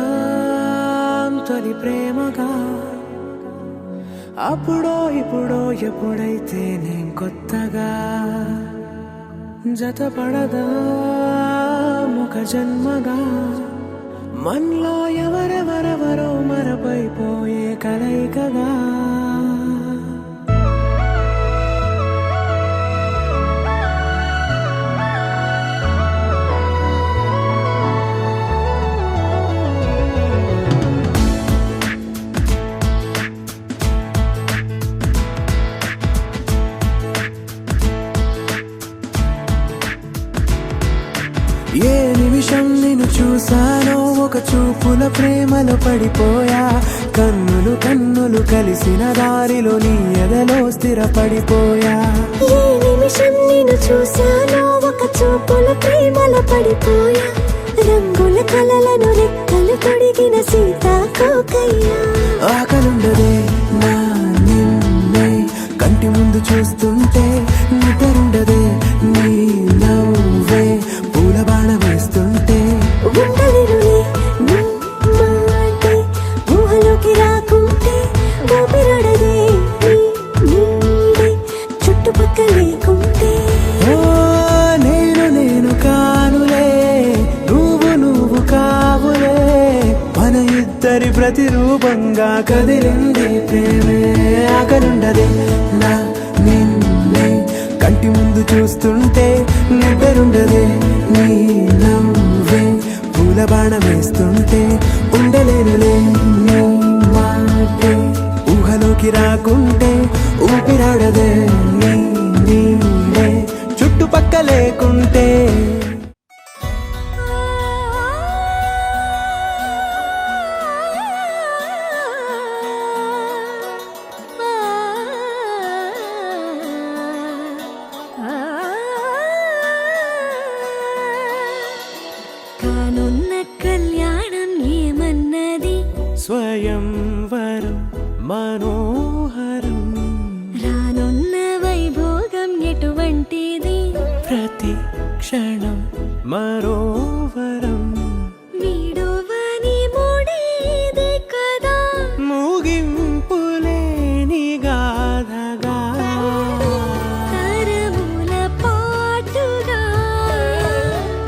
మొదలవుదాం తొలి ప్రేమగా అప్పుడో ఇప్పుడో ఎప్పుడైతే నేను కొత్తగా జతపడదా ముఖ జన్మగా మనలో ఎవరెవరెవరో మరపైపోయే కలయికగా ఏ నిమిషం నిన్ను చూసానో ఒక చూపుల ప్రేమలో పడిపోయా కన్నులు కన్నులు కలిసిన దారిలో నీ ఎదలో స్థిరపడిపోయా ఏ నిమిషం నిన్ను చూసానో ఒక చూపుల ప్రేమలో పడిపోయా రంగుల కలలను రెక్కలు తొడిగిన సీతాకోకయ్యా ఆకలుండదే నా నిన్నే కంటి ముందు చూస్తుంటే నిద్రుండదే నీ నవ్వే పూల బాణ వేస్తుంటే ఉండలేనులే నీ మాటే ఊహలోకి రాకుంటే ఊపిరాడదే నీ నీడే చుట్టుపక్కల లేకుంటే ఓ నేను కానులే నువ్వు కావులే మన ఇద్దరి ప్రతిరూపంగా కదిలింది ప్రేమే ఆకలుండదే నా నిన్నే కంటి ముందు చూస్తుంటే నిద్రుండదే నీ నవ్వే పూల బాణ వేస్తుంటే ఉండలేనులే నీ మాటే ఊహలోకి రాకుంటే ఊపిరాడదే నీ నీడే చుట్టుపక్క లేకుంటే కానున్న కళ్యాణం ఏమన్నది స్వయంవరం మనోహరం రానున్న వైభోగం ఎటువంటిది ప్రతి క్షణం మరోవరం వీడువని మూడేది కదా ముగింపులేని గాథగా తరముల పాటుగా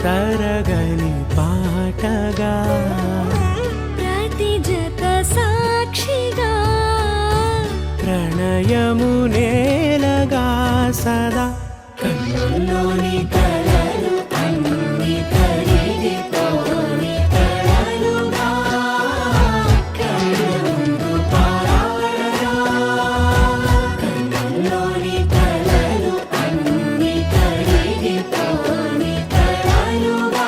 తరగని పాటగా ప్రతి జత సాక్షిగా ప్రణయము నేలగా సదా కన్నుల్లోని కలలు అన్ని కరిగిపోని కలలుగా కళ్ళ ముందు పారాడగా కన్నుల్లోని కలలు అన్ని కరిగిపోని కలలుగా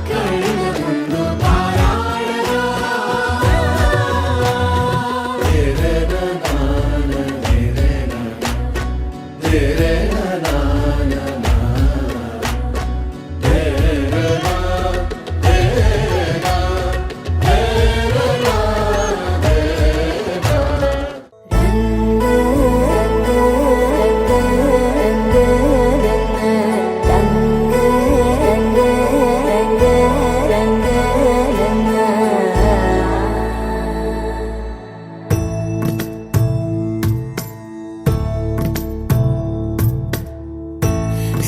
కళ్ళ ముందు పారాడగా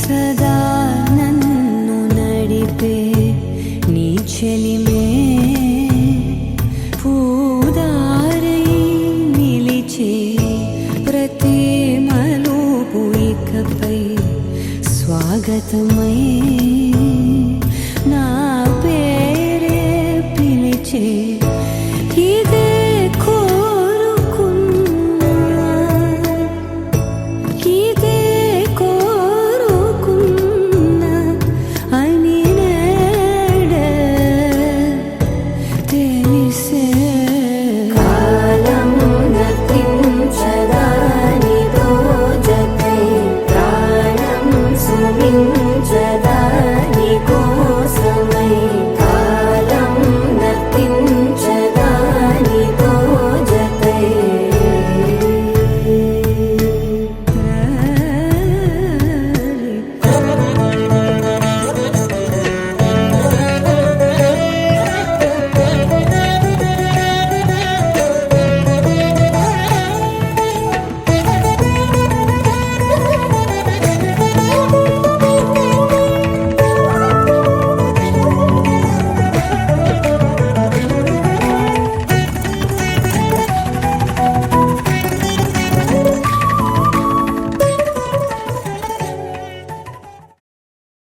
సదా నన్ను నడిపే నీ చెలిమే పూదారై నిలిచే ప్రతి మలుపు ఇకపై స్వాగతమై నా పేరే పిలిచే